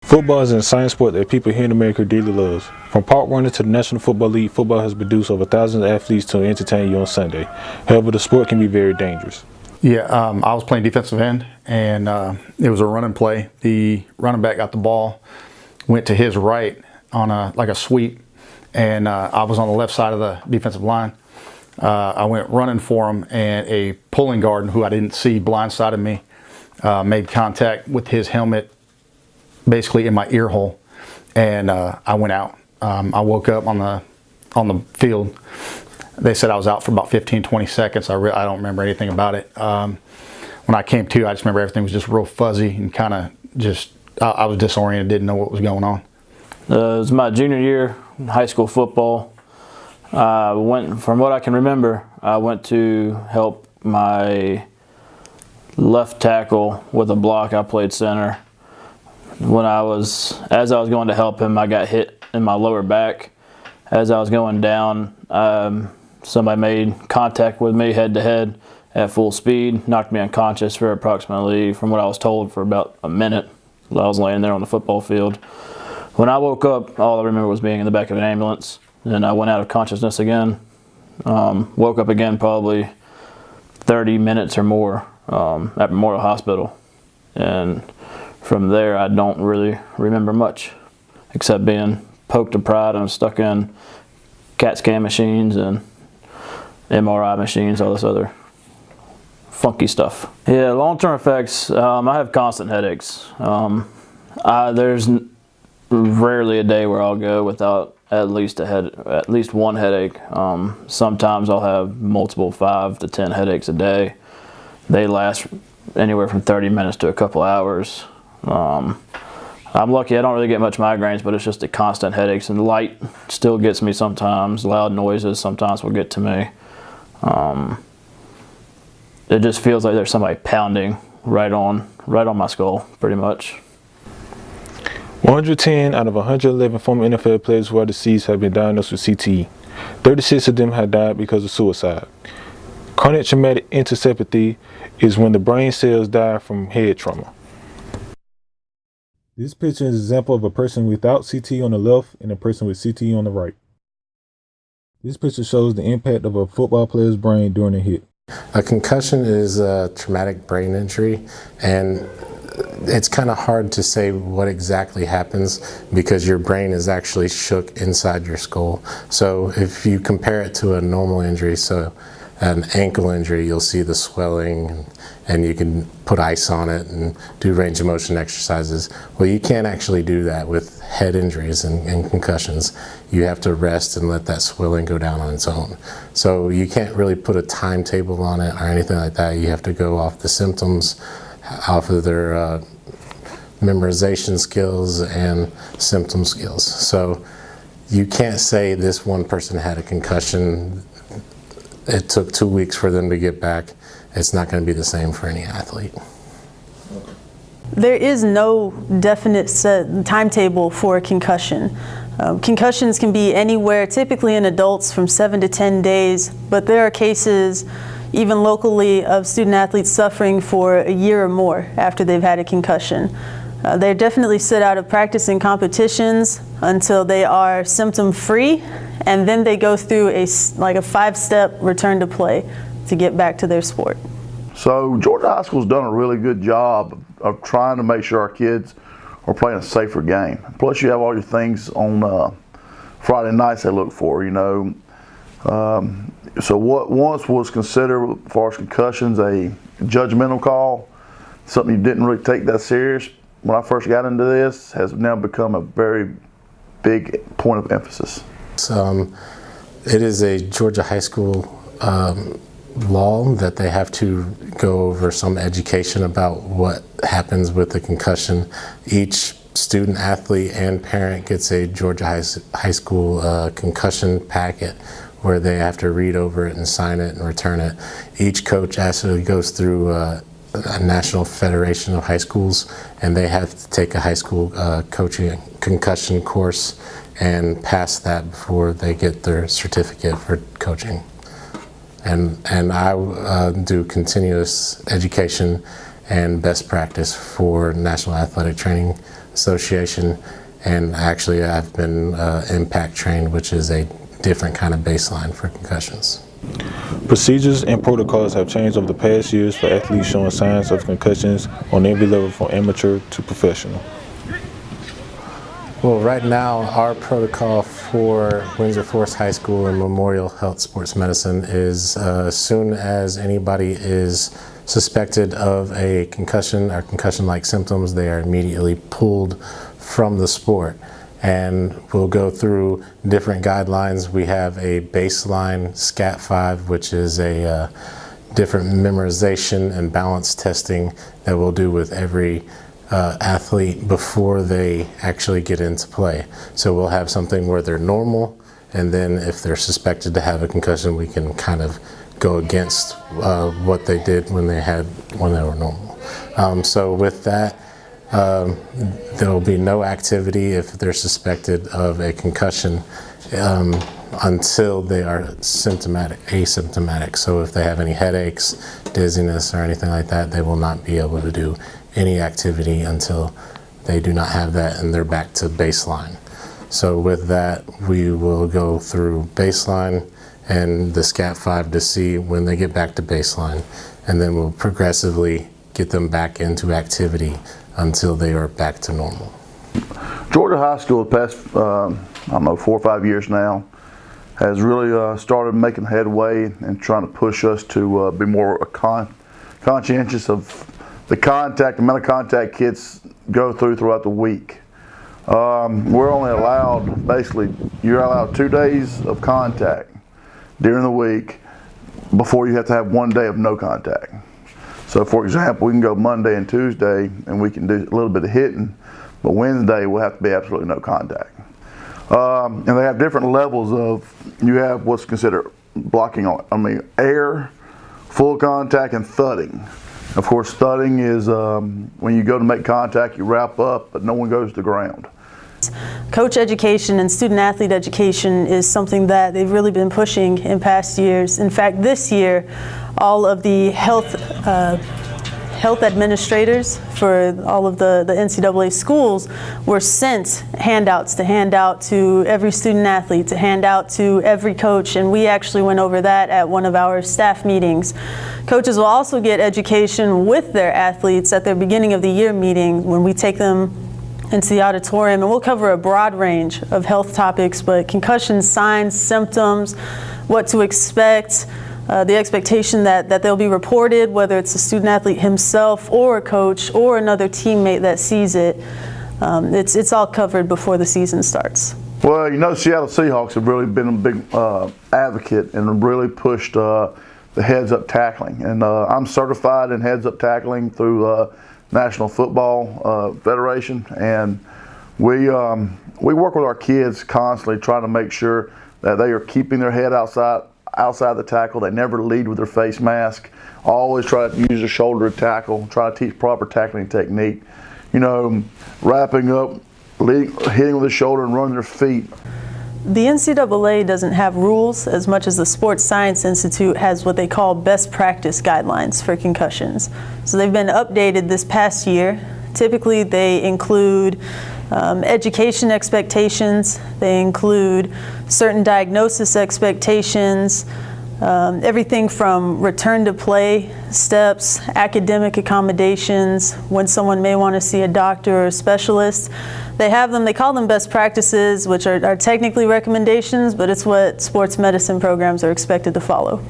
Football is an exciting sport that people here in America dearly love. From park running to the National Football League, football has produced over thousands of athletes to entertain you on Sunday. However, the sport can be very dangerous. Yeah, I was playing defensive end, and it was a running play. The running back got the ball, went to his right on like a sweep, and I was on the left side of the defensive line. I went running for him, and a pulling guard who I didn't see blindsided me, made contact with his helmet basically in my ear hole, and I went out. I woke up on the field. They said I was out for about 15-20 seconds. I don't remember anything about it. When I came to, I just remember everything was just real fuzzy and kind of just, I was disoriented, didn't know what was going on. It was my junior year in high school football. From what I can remember, I went to help my left tackle with a block. I played center. As I was going to help him, I got hit in my lower back. As I was going down, somebody made contact with me head to head at full speed, knocked me unconscious for approximately, from what I was told, for about a minute. I was laying there on the football field. When I woke up, all I remember was being in the back of an ambulance. Then I went out of consciousness again. Woke up again probably 30 minutes or more at Memorial Hospital. And from there, I don't really remember much, except being poked to pride and stuck in CAT scan machines and MRI machines, all this other funky stuff. Yeah, long-term effects, I have constant headaches. There's rarely a day where I'll go without at least one headache. Sometimes I'll have multiple 5 to 10 headaches a day. They last anywhere from 30 minutes to a couple hours. I'm lucky I don't really get much migraines, but it's just the constant headaches, and light still gets me sometimes. Loud noises sometimes will get to me. It just feels like there's somebody pounding right on my skull, pretty much. 110 out of 111 former NFL players who are deceased have been diagnosed with CTE. 36 of them have died because of suicide. Chronic traumatic encephalopathy is when the brain cells die from head trauma. This picture is an example of a person without CTE on the left and a person with CTE on the right. This picture shows the impact of a football player's brain during a hit. A concussion is a traumatic brain injury, and it's kind of hard to say what exactly happens because your brain is actually shook inside your skull. So if you compare it to a normal injury, so an ankle injury, you'll see the swelling and you can put ice on it and do range of motion exercises. Well, you can't actually do that with head injuries and concussions. You have to rest and let that swelling go down on its own. So you can't really put a timetable on it or anything like that. You have to go off the symptoms, off of their memorization skills and symptom skills. So you can't say this one person had a concussion, it took 2 weeks for them to get back. It's not going to be the same for any athlete. There is no definite set timetable for a concussion. Concussions can be anywhere, typically in adults, from 7 to 10 days, but there are cases, even locally, of student athletes suffering for a year or more after they've had a concussion. They're definitely sit out of practice and competitions until they are symptom-free, and then they go through a 5-step return to play to get back to their sport. So Georgia High School's done a really good job of trying to make sure our kids are playing a safer game. Plus you have all your things on Friday nights they look for, you know. So what once was considered, as far as concussions, a judgmental call, something you didn't really take that serious when I first got into this, has now become a very big point of emphasis. It is a Georgia high school law that they have to go over some education about what happens with the concussion. Each student, athlete, and parent gets a Georgia high school concussion packet where they have to read over it and sign it and return it. Each coach actually goes through a National Federation of High Schools, and they have to take a high school coaching concussion course and pass that before they get their certificate for coaching. And I do continuous education and best practice for National Athletic Training Association, and actually I've been impact trained, which is a different kind of baseline for concussions. Procedures and protocols have changed over the past years for athletes showing signs of concussions on every level from amateur to professional. Well, right now our protocol for Windsor Forest High School and Memorial Health Sports Medicine is as soon as anybody is suspected of a concussion or concussion-like symptoms, they are immediately pulled from the sport. And we'll go through different guidelines. We have a baseline SCAT-5, which is a different memorization and balance testing that we'll do with every athlete before they actually get into play. So we'll have something where they're normal, and then if they're suspected to have a concussion, we can kind of go against what they did when they were normal. So with that, there will be no activity if they're suspected of a concussion until they are asymptomatic. So if they have any headaches, dizziness, or anything like that, they will not be able to do any activity until they do not have that and they're back to baseline. So with that, we will go through baseline and the SCAT-5 to see when they get back to baseline, and then we'll progressively get them back into activity until they are back to normal. Georgia High School the past, 4 or 5 years now, has really started making headway and trying to push us to be more conscientious of the amount of contact kids go throughout the week. We're only allowed, basically, you're allowed 2 days of contact during the week before you have to have 1 day of no contact. So for example, we can go Monday and Tuesday and we can do a little bit of hitting, but Wednesday will have to be absolutely no contact. And they have different levels of, you have what's considered blocking on, air, full contact, and thudding. Of course, thudding is when you go to make contact, you wrap up, but no one goes to the ground. Coach education and student athlete education is something that they've really been pushing in past years. In fact, this year, all of the health administrators for all of the NCAA schools were sent handouts to hand out to every student athlete, to hand out to every coach, and we actually went over that at one of our staff meetings. Coaches will also get education with their athletes at their beginning of the year meeting when we take them into the auditorium, and we'll cover a broad range of health topics, but concussion signs, symptoms, what to expect, the expectation that they'll be reported, whether it's a student athlete himself or a coach or another teammate that sees it. It's all covered before the season starts. Well, Seattle Seahawks have really been a big advocate and really pushed the heads-up tackling. And I'm certified in heads-up tackling through National Football Federation, and we work with our kids constantly trying to make sure that they are keeping their head outside the tackle. They never lead with their face mask. Always try to use their shoulder to tackle. Try to teach proper tackling technique. Wrapping up, hitting with the shoulder and running their feet. The NCAA doesn't have rules as much as the Sports Science Institute has what they call best practice guidelines for concussions. So they've been updated this past year. Typically they include education expectations, they include certain diagnosis expectations, everything from return to play steps, academic accommodations, when someone may want to see a doctor or a specialist. They call them best practices, which are technically recommendations, but it's what sports medicine programs are expected to follow.